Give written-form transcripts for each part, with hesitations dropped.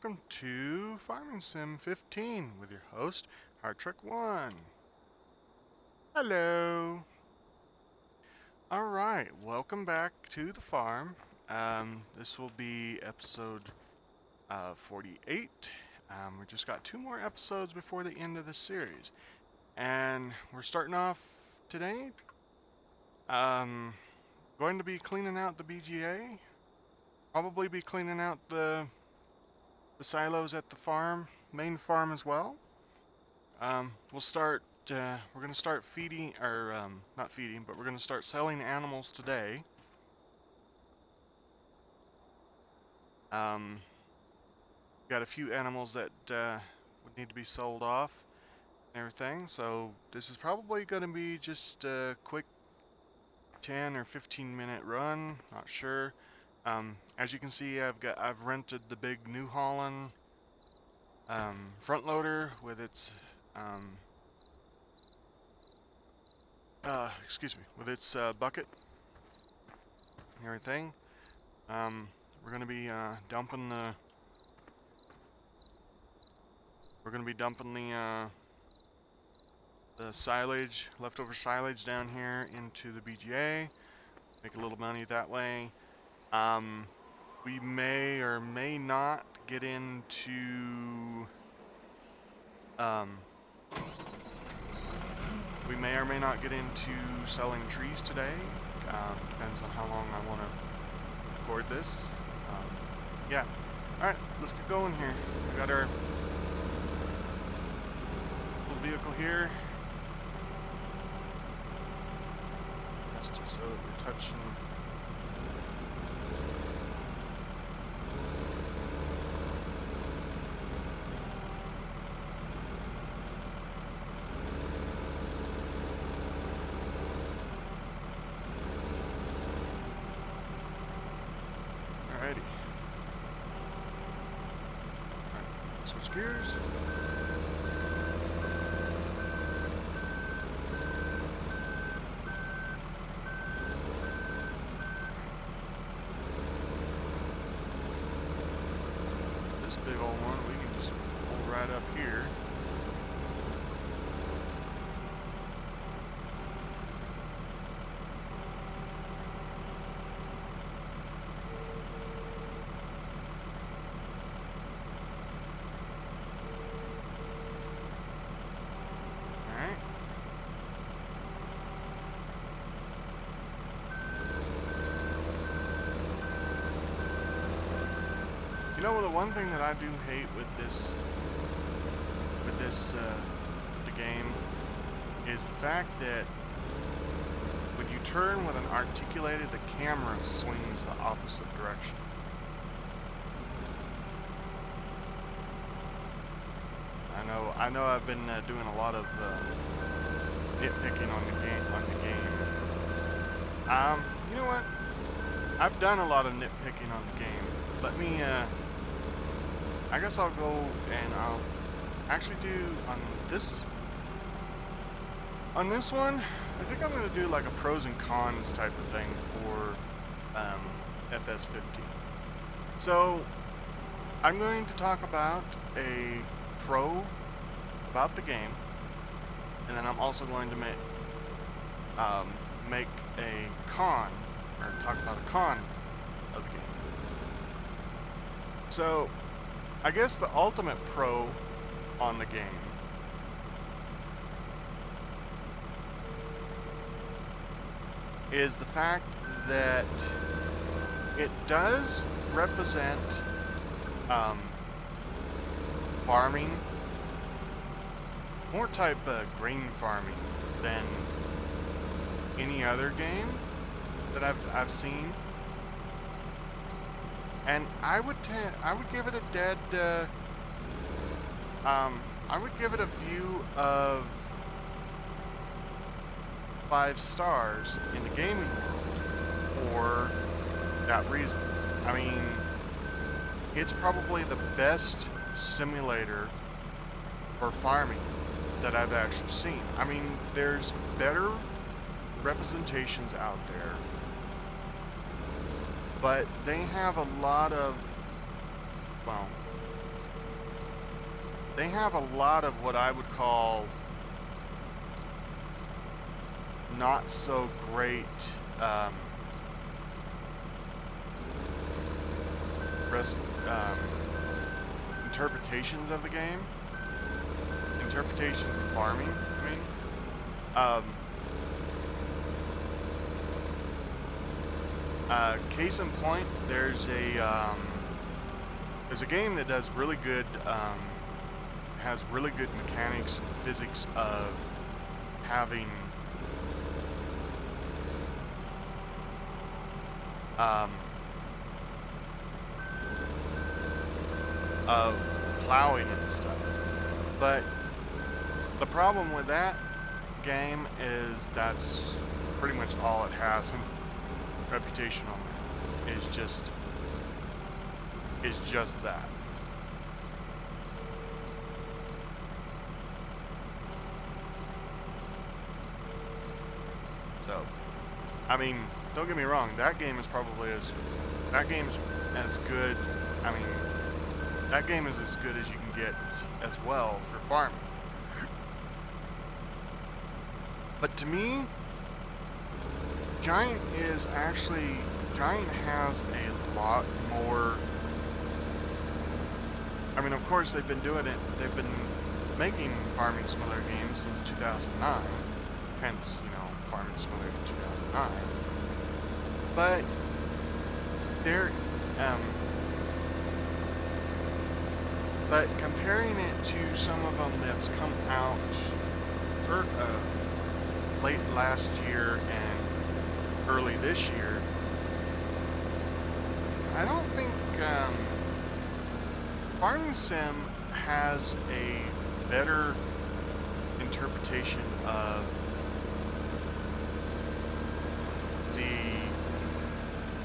welcome to Farming Sim 15 with your host, Hardtruck1. Hello. Alright, welcome back to the farm. This will be episode 48. We just got 2 more episodes before the end of the series. And we're starting off today. Going to be cleaning out the BGA. Probably be cleaning out the silos at the main farm as well. We'll start, we're going to start feeding, or not feeding, but we're going to start selling animals today. Got a few animals that would need to be sold off and everything, so this is probably going to be just a quick 10 or 15 minute run, not sure. As you can see, I've rented the big New Holland front loader with its bucket and everything. We're gonna be dumping the silage, leftover silage down here into the BGA. Make a little money that way. We may or may not get into selling trees today. Depends on how long I want to record this. Yeah. Alright, let's get going here. We got our little vehicle here. Just so that we're touching. Alrighty. Alright, switch gears. This big old one we can just pull right up here. You know, the one thing that I do hate with the game is the fact that when you turn with an articulated, the camera swings the opposite direction. I know I've been doing a lot of nitpicking on the game. You know what? I've done a lot of nitpicking on the game. Let me I guess I'll go and I'll actually do on this one, I think I'm going to do like a pros and cons type of thing for FS15. So I'm going to talk about a pro about the game, and then I'm also going to make a con, or talk about a con of the game. So I guess the ultimate pro on the game is the fact that it does represent farming, more type of grain farming than any other game that I've seen. And I would give it a dead, I would give it a view of 5 stars in the gaming world for that reason. I mean, it's probably the best simulator for farming that I've actually seen. I mean, there's better representations out there, but they have a lot of, well, they have a lot of what I would call not so great rest, um, interpretations of the game, interpretations of farming. I mean, case in point, there's a game that does really good, has really good mechanics and physics of having of plowing and stuff. But the problem with that game is that's pretty much all it has, and reputation on that is just that. So, I mean, don't get me wrong, that game is probably that game's as good, I mean, that game is as good as you can get as well for farming. But to me, Giant has a lot more. I mean, of course, they've been making farming simulator games since 2009, hence, Farming Simulator 2009. But but comparing it to some of them that's come out late last year and early this year, I don't think Farming Sim has a better interpretation of the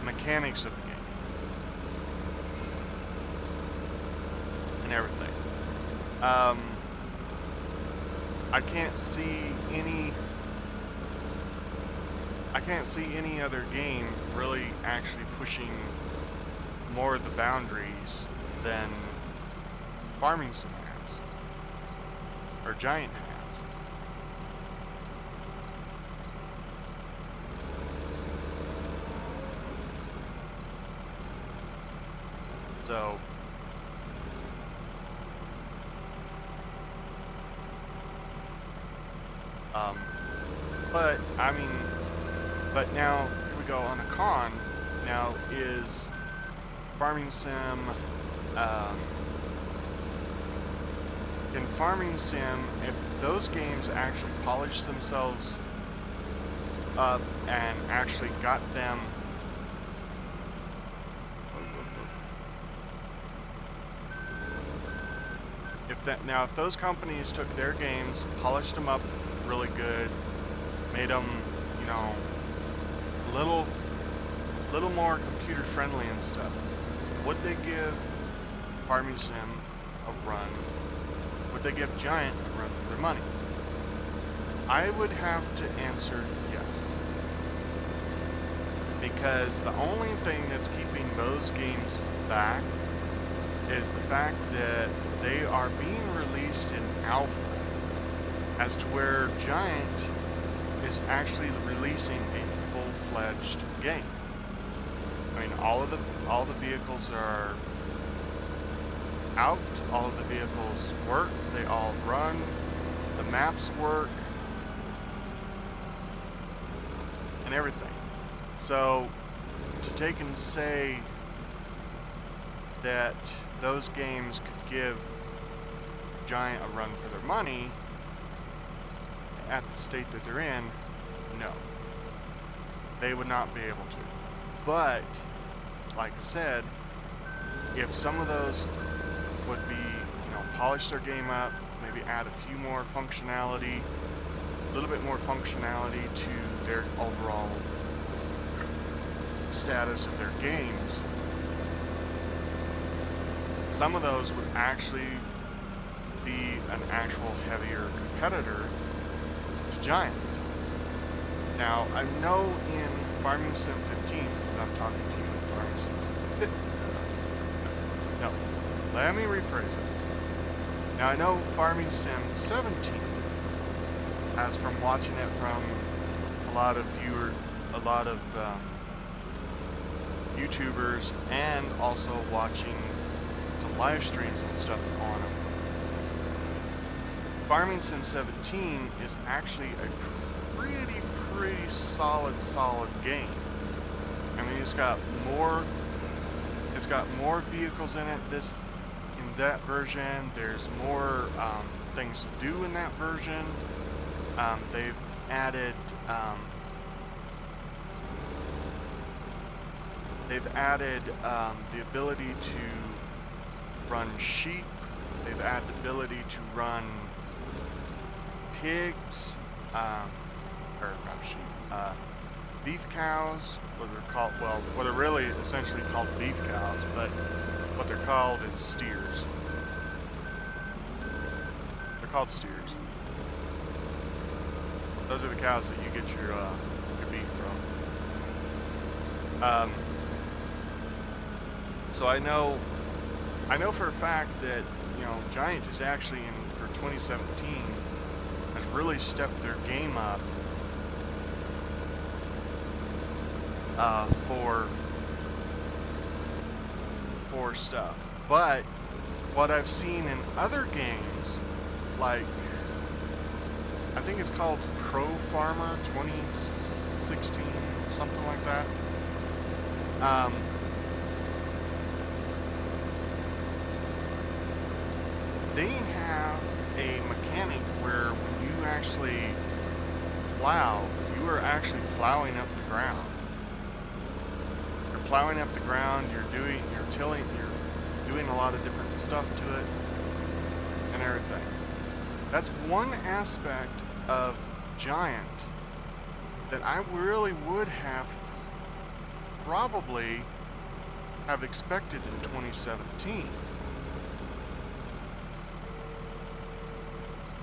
mechanics of the game and everything. I can't see any other game really actually pushing more of the boundaries than Farming Sim has, or Giant has. So, but I mean, but now here we go on a con. Now is Farming Sim, in Farming Sim, if those games actually polished themselves up and actually got them if those companies took their games, polished them up really good, made them, little more computer friendly and stuff, would they give Farming Sim a run? Would they give Giant a run for their money? I would have to answer yes. Because the only thing that's keeping those games back is the fact that they are being released in alpha, as to where Giant is actually releasing a full-fledged game. I mean, all the vehicles are out, all of the vehicles work, they all run, the maps work, and everything. So, to take and say that those games could give Giant a run for their money at the state that they're in, no. They would not be able to. But, like I said, if some of those would be, polish their game up, maybe add a few more functionality, a little bit more functionality to their overall status of their games, some of those would actually be an actual heavier competitor to Giant. Now, I know in Farming Sim 15, I'm talking to you in Farming Sim 15. No, let me rephrase it. Now I know Farming Sim 17, as from watching it from a lot of YouTubers, and also watching some live streams and stuff on it. Farming Sim 17 is actually a pretty solid game. I mean, it's got more vehicles in it. In that version, there's more things to do in that version. They've added the ability to run sheep. They've added the ability to run pigs, or not sheep, beef cows. What they're called, well, what they're really essentially called beef cows, but what they're called is steers. They're called steers. Those are the cows that you get your beef from. So I know for a fact that, you know, Giant is actually for 2017 has really stepped their game up for stuff. But what I've seen in other games, like I think it's called Pro Farmer 2016, something like that. They have a mechanic where when you actually plow, you are actually plowing up the ground. You're plowing up the ground, you're tilling, you're doing a lot of different stuff to it and everything. That's one aspect of Giant that I really would have probably have expected in 2017.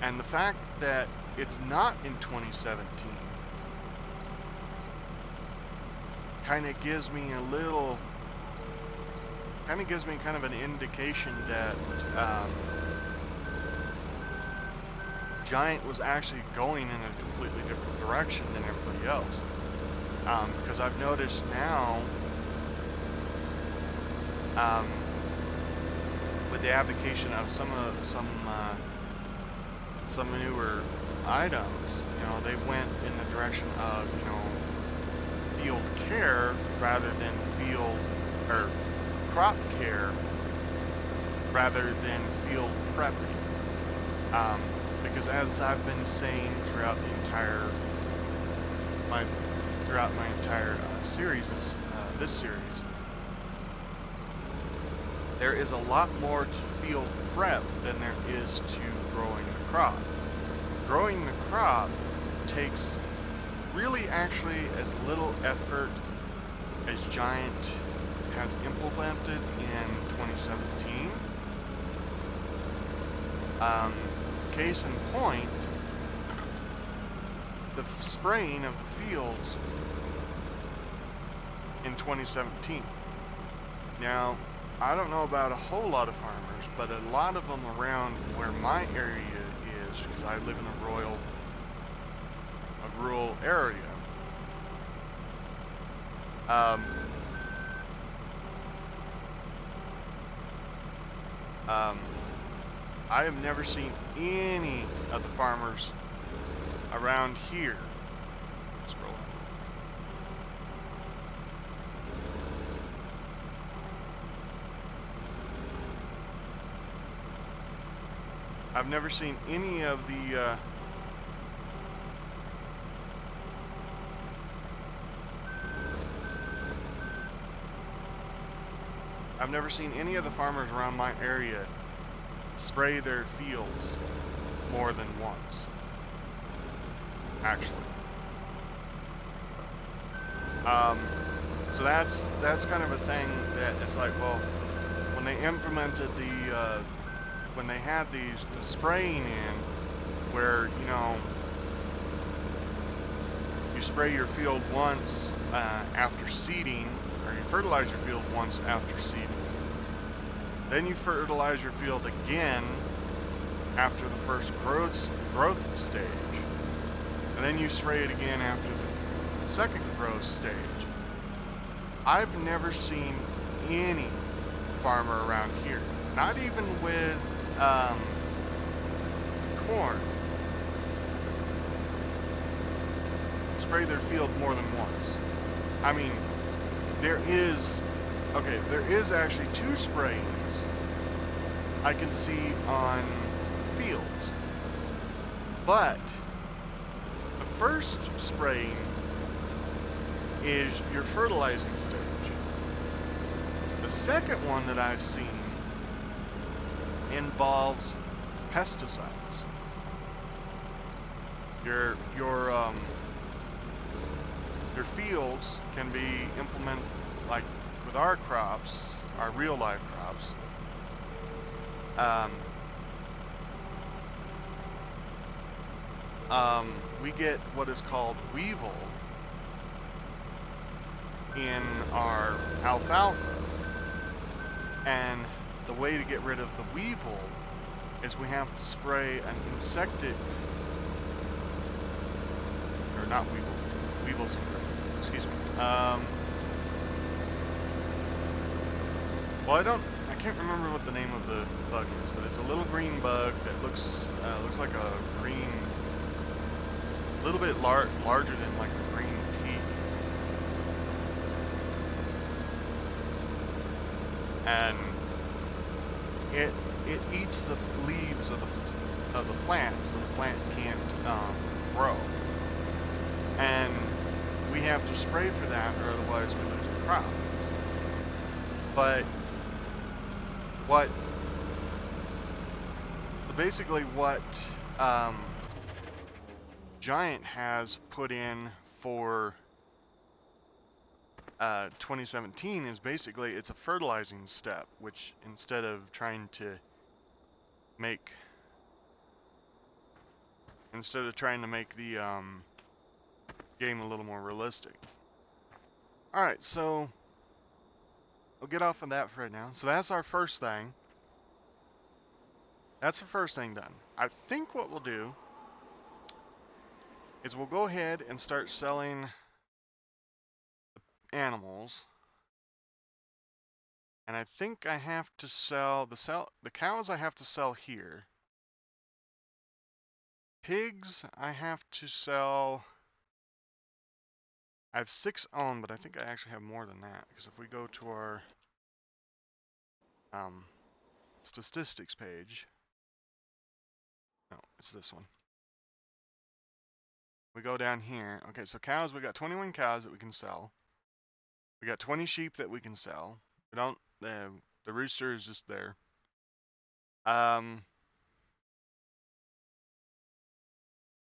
And the fact that it's not in 2017 kind of gives me kind of an indication that Giant was actually going in a completely different direction than everybody else. Because I've noticed now, with the application of some newer items, you know, they went in the direction of, you know, field care rather than crop care rather than field prepping. Because as I've been saying throughout my entire series, this series, there is a lot more to field prep than there is to growing the crop. Growing the crop takes really actually as little effort as Giant has implemented in 2017. Case in point, the spraying of the fields in 2017. Now, I don't know about a whole lot of farmers, but a lot of them around where my area is, because I live in a rural area. I have never seen any of the farmers around here. Scroll. I've never seen any of the I've never seen any of the farmers around my area spray their fields more than once, actually. So that's kind of a thing that it's like, well, when they implemented when they had the spraying in, where, you know, you spray your field once after seeding, or you fertilize your field once after seeding. Then you fertilize your field again after the first growth stage. And then you spray it again after the second growth stage. I've never seen any farmer around here, not even with corn, spray their field more than once. I mean, there is actually 2 sprayings I can see on fields, but the first spraying is your fertilizing stage. The second one that I've seen involves pesticides. Your fields can be implemented, like with our crops, our real life crops. We get what is called weevil in our alfalfa, and the way to get rid of the weevil is we have to spray an insectic, or not weevil, weevil's incorrect, excuse me. Well, I can't remember what the name of the bug is, but it's a little green bug that looks like a green, a little bit larger than like a green pea. And it eats the leaves of the plant, so the plant can't grow. And we have to spray for that, or otherwise we lose the crop. But basically what Giant has put in for 2017 is basically it's a fertilizing step, which instead of trying to make the game a little more realistic. Alright, so we'll get off of that for right now. So that's our first thing. That's the first thing done. I think what we'll do is we'll go ahead and start selling animals. And I think I have to sell the cows I have to sell here. Pigs I have to sell. I have 6 owned, but I think I actually have more than that, because if we go to our statistics page, no, it's this one. We go down here. Okay, so cows, we got 21 cows that we can sell. We got 20 sheep that we can sell. We don't, the rooster is just there.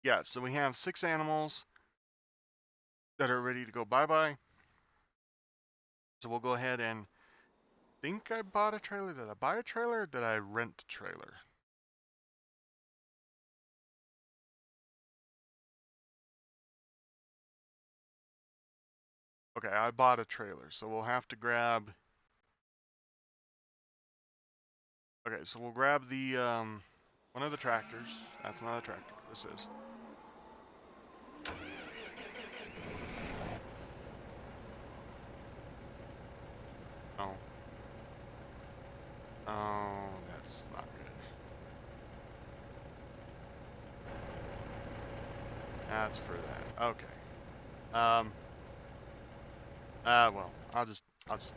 Yeah, so we have 6 animals that are ready to go bye-bye. So we'll go ahead and think I bought a trailer. Did I buy a trailer or did I rent a trailer? Okay, I bought a trailer, so we'll have to grab... Okay, so we'll grab the, one of the tractors. That's not a tractor, this is. Oh. Oh, that's not good. That's for that. Okay. Well, I'll just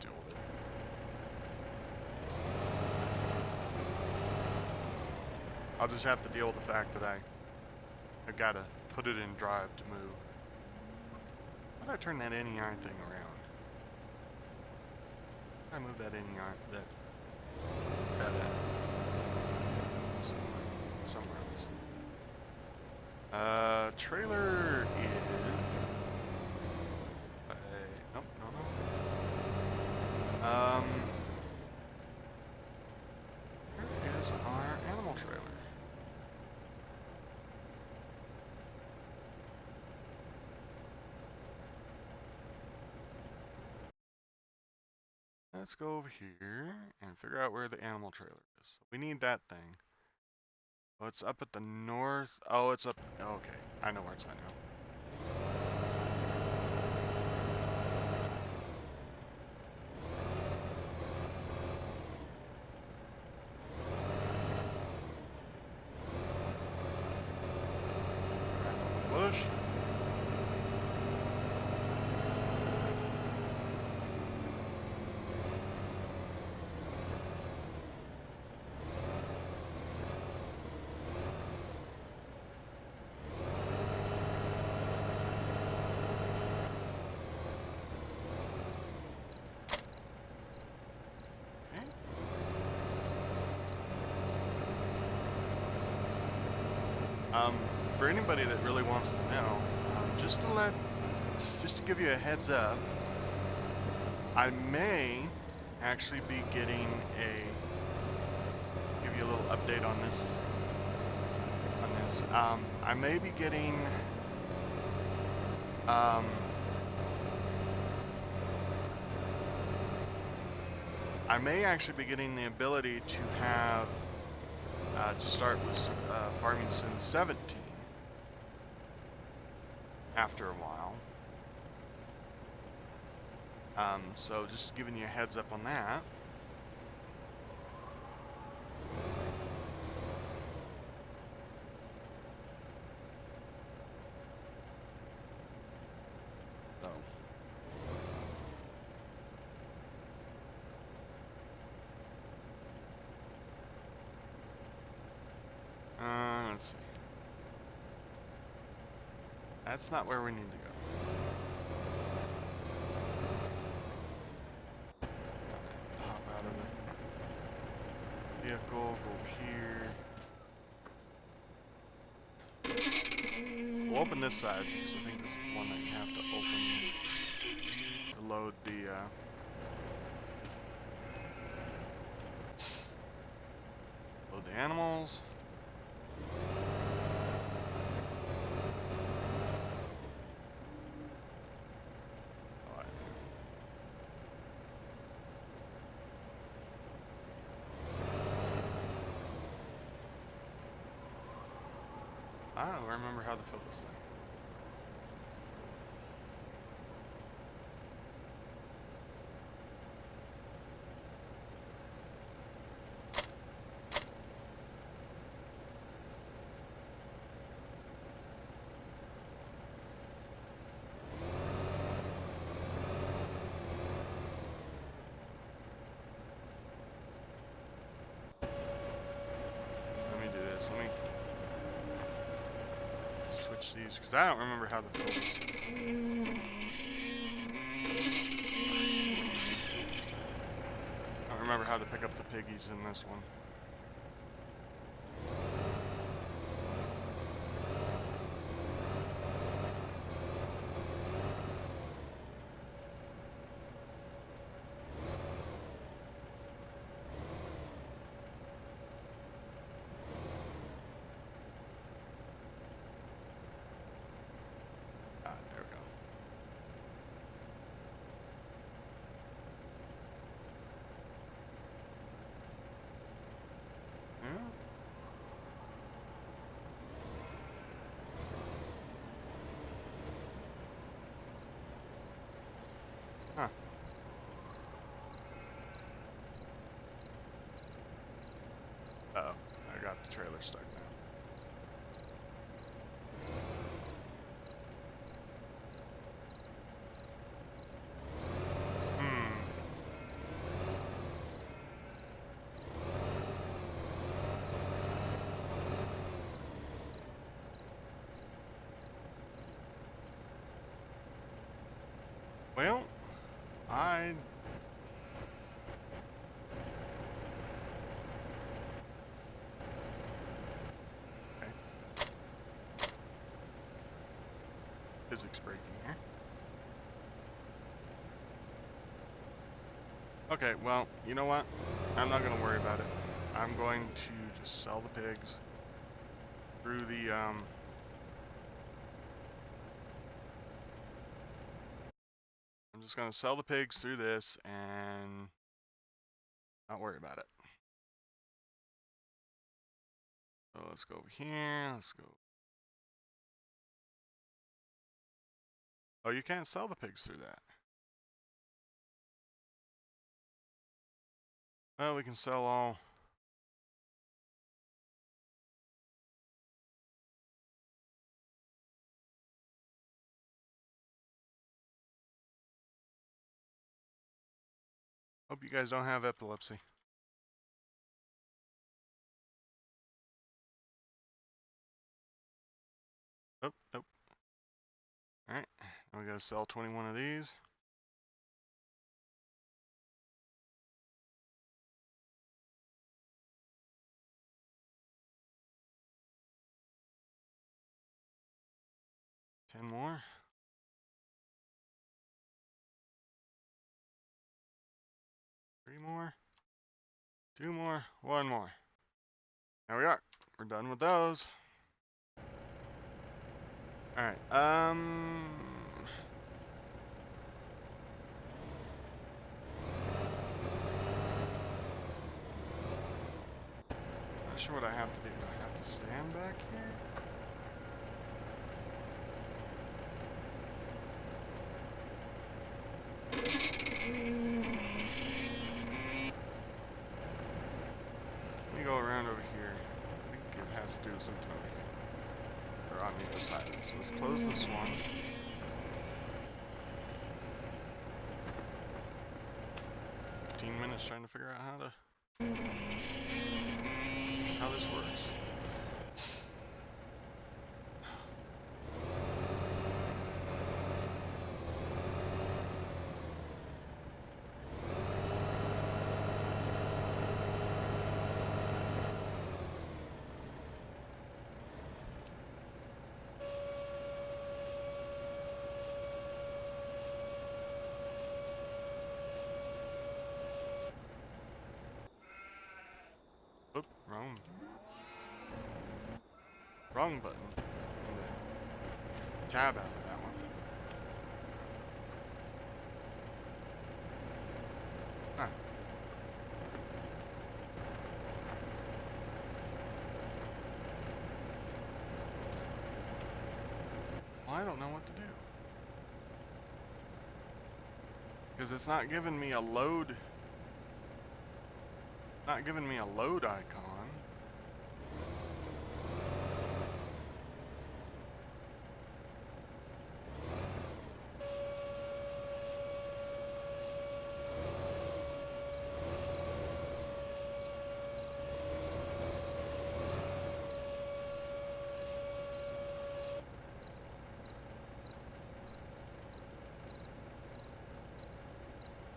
deal with it. I'll just have to deal with the fact that I've got to put it in drive to move. How did I turn that NEI thing around? How did I move that NEI, somewhere else. Trailer is... nope, no. Where is our animal trailer? Let's go over here and figure out where the animal trailer is. We need that thing. Oh, it's up at the north. Oh, it's up. Okay, I know where it's at now. Bush. For anybody that really wants to know, just to give you a heads up, I may actually be getting give you a little update on this. I may be getting, I may actually be getting the ability to have, to start with farming Sim 17 after a while. So just giving you a heads up on that. So. Let's see. That's not where we need to go. Hop out of the vehicle, go here. We'll open this side because I think this is the one that you have to open to load the animals. I don't remember how to fill this thing. These because I don't remember how to fill this. I don't remember how to pick up the piggies in this one. Huh. Uh-oh, I got the trailer stuck now. Well, okay. Physics breaking here. Okay, well, you know what? I'm not going to worry about it. I'm going to just sell the pigs through the, I'm just going to sell the pigs through this and not worry about it. So let's go over here. Let's go. Oh, you can't sell the pigs through that. Well, we can sell all. Hope you guys don't have epilepsy. Nope, nope. Alright, now we gotta sell 21 of these. Ten more. 3 more. 2 more. 1 more. There we are. We're done with those. Alright, not sure what I have to do. Do I have to stand back here? Let me go around over here. I think it has to do with something over here. Or on the other side. So let's close this one. Minutes trying to figure out how this works. Oop, wrong button. Tab out of that one. Huh. Well, I don't know what to do. Because it's not giving me a load. Not giving me a load icon.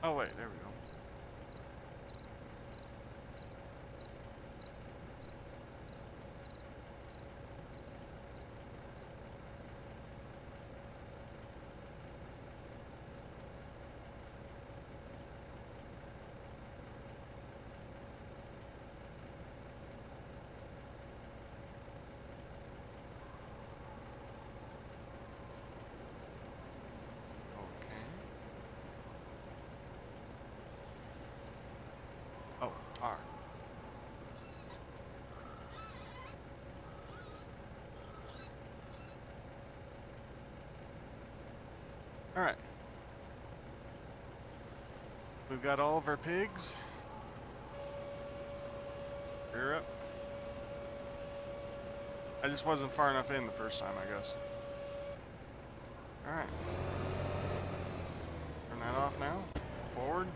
Oh wait, there we go. R. Alright. We've got all of our pigs. Rear up. I just wasn't far enough in the first time, I guess. Alright. Turn that off now. Forward.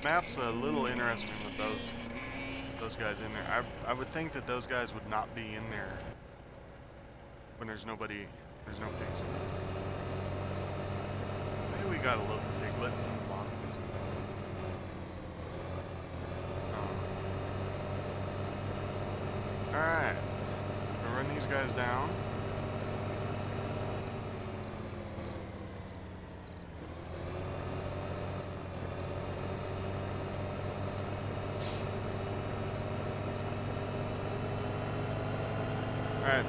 Map's a little interesting with those guys in there. I would think that those guys would not be in there when there's no pigs in there. Maybe we got a little piglet in the bottom. Alright, we'll run these guys down. Alright,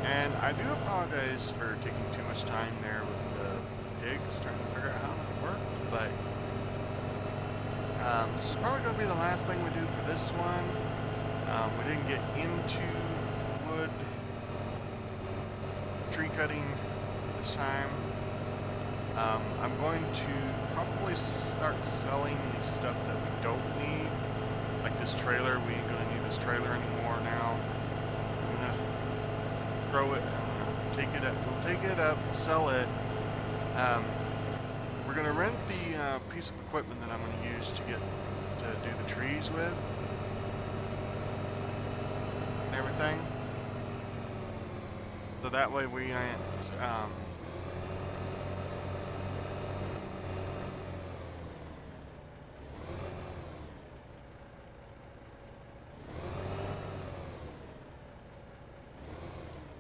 and I do apologize for taking too much time there with the pigs, trying to figure out how it worked, but This is probably going to be the last thing we do for this one. We didn't get into wood tree cutting this time. I'm going to probably start selling the stuff that we don't need. Like this trailer, we ain't gonna need this trailer anymore now. I'm gonna throw it, we'll take it up, we'll sell it. We're gonna rent the piece of equipment that I'm gonna use to do the trees with. And everything. So that way we ain't,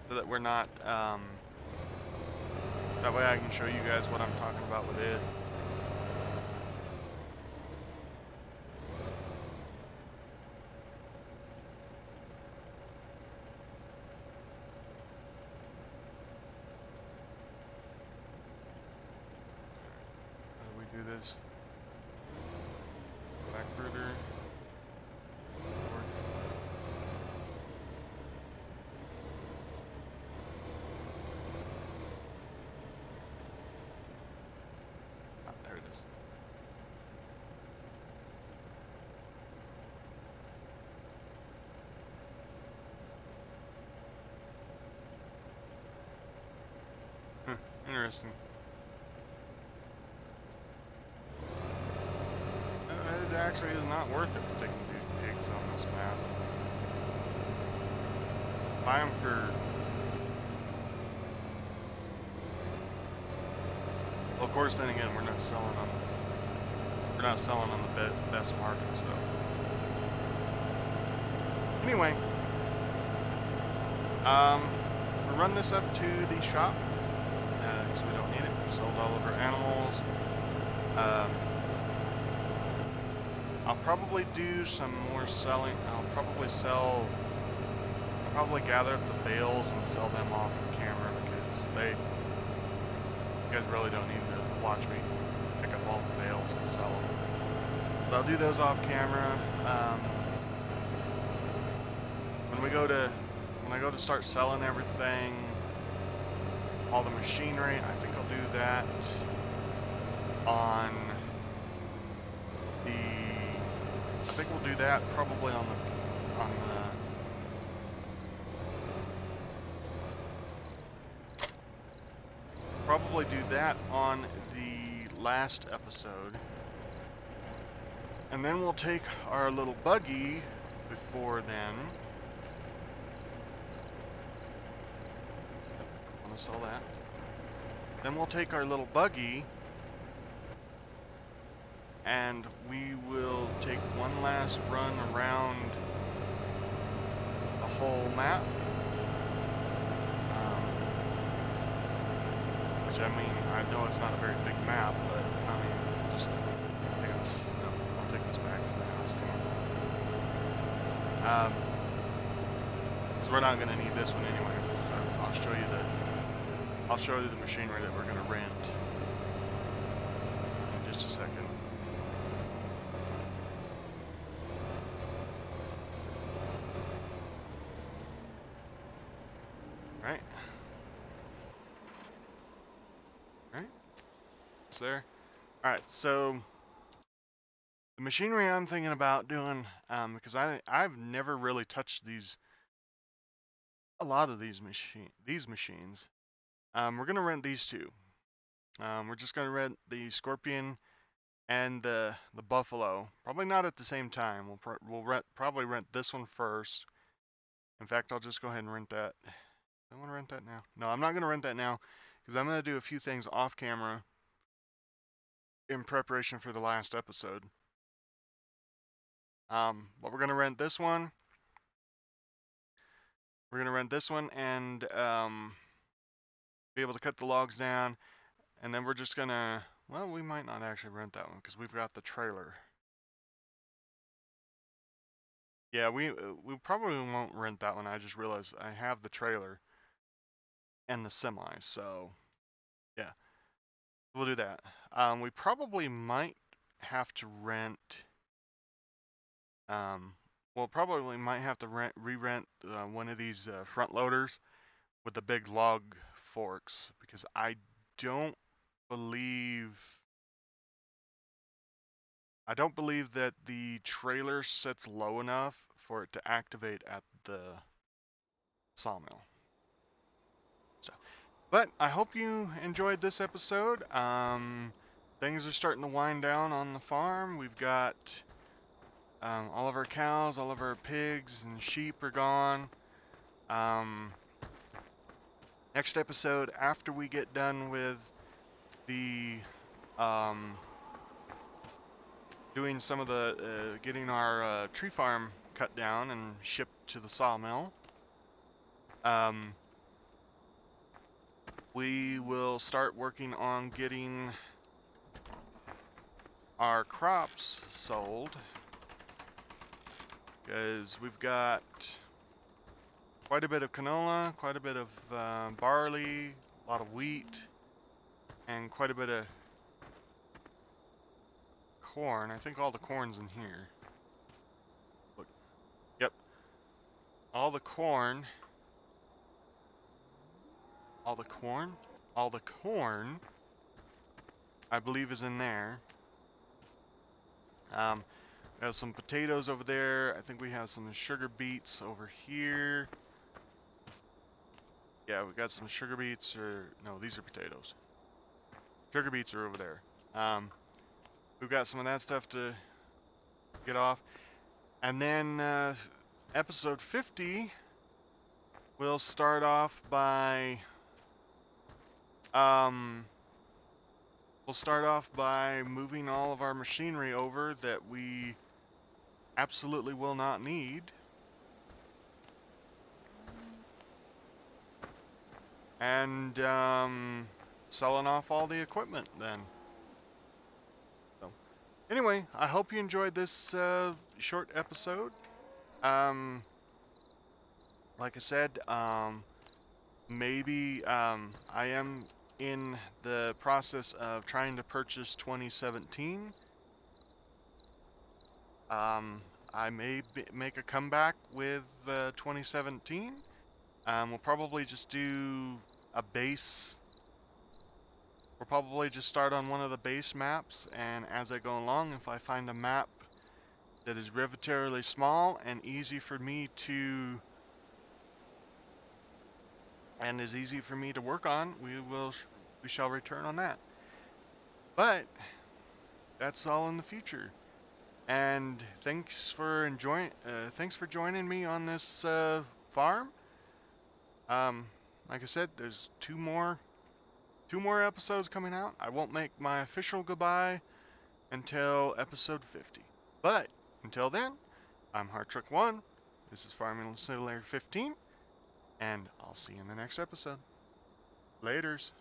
so that we're not, that way I can show you guys what I'm talking about with it. How do we do this? Back further. There it is. Interesting. It actually is not worth it to take the pigs on this map. Buy them for... Well, of course, then again, we're not selling them. We're not selling on the best market, so... Anyway. We'll run this up to the shop. Because we don't need it. We've sold all of our animals. I'll probably do some more selling. I'll probably gather up the bales and sell them off camera because you guys really don't need to watch me pick up all the bales and sell them. But I'll do those off camera. When I go to start selling everything, all the machinery, I think I'll do that on the... I think we'll do that probably on the probably do that on the last episode. And then we'll take our little buggy before then. I want to sell that. Then we'll take our little buggy and we will take one last run around the whole map. Which, I mean, I know it's not a very big map, but I mean, just I'll take this back to the house. Because we're not going to need this one anyway. So I'll show you the machinery that we're going to rent in just a second. Right. Right. It's there. Alright, so the machinery I'm thinking about doing, because I've never really touched a lot of these machines. We're gonna rent these two. We're just gonna rent the Scorpion and the Buffalo. Probably not at the same time. We'll probably rent this one first. In fact, I'll just go ahead and rent that. I want to rent that now. No, I'm not gonna rent that now because I'm gonna do a few things off camera in preparation for the last episode. But we're gonna rent this one. We're gonna rent this one and be able to cut the logs down, and then we're just gonna. Well, we might not actually rent that one because we've got the trailer. Yeah, we probably won't rent that one. I just realized I have the trailer and the semi, so yeah, we'll do that. We probably might have to rent We'll probably might have to re-rent one of these front loaders with the big log forks, because don't believe I don't believe that the trailer sits low enough for it to activate at the sawmill. So, but I hope you enjoyed this episode. Things are starting to wind down on the farm. We've got all of our cows, all of our pigs and sheep are gone. Next episode, after we get done with the doing some of the getting our tree farm cut down and shipped to the sawmill, we will start working on getting our crops sold, because we've got quite a bit of canola, quite a bit of barley, a lot of wheat, and quite a bit of corn. I think all the corn's in here. Look, yep, all the corn, I believe is in there. We have some potatoes over there. I think we have some sugar beets over here. Yeah, we got some sugar beets, or no, these are potatoes. Sugar beets are over there. We've got some of that stuff to get off. And then episode 50, we'll start off by moving all of our machinery over that we absolutely will not need. And selling off all the equipment then. So, anyway, I hope you enjoyed this short episode. Like I said, maybe I am in the process of trying to purchase 2017. I may make a comeback with 2017. We'll probably just do a base. We'll probably just start on one of the base maps, and as I go along, if I find a map that is rivetingly small and easy for me to work on, we shall return on that. But that's all in the future. And thanks for joining me on this farm. Like I said, there's two more episodes coming out. I won't make my official goodbye until episode 50. But until then, I'm Hardtruck1. This is Farming Simulator 15, and I'll see you in the next episode. Laters.